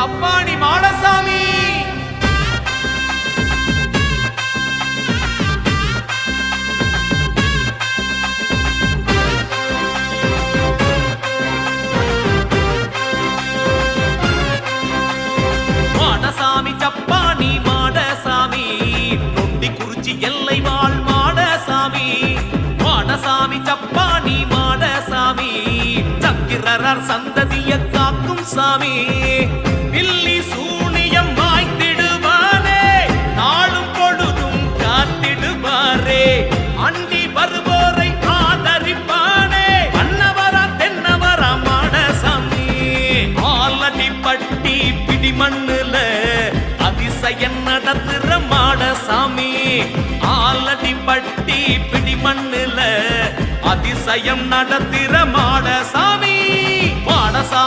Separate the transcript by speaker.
Speaker 1: சப்பாணி மாடசாமி. மாடசாமி சப்பாணி மாடசாமி, நொண்டி குறிச்சி எல்லை வாழ் மாடசாமி. மாடசாமி சப்பாணி மாடசாமி, சக்கிரர் சந்ததிய காக்கும் சாமி. பில்லி சூனியம் மாய்த்திடுவாரே, நாளும் பொழுதும் காத்திடுவாரே. அண்டி வருவோரை ஆதரிப்பானே, அன்னவரா தென்னவரா மாடசாமி. ஆலடி பட்டி பிடி மண்ணுல அதிசயம் நடத்துற மாடசாமி. ஆலடி பட்டி பிடி மண்ணுல அதிசயம் நடத்துற மாடசாமி. மாடசாமி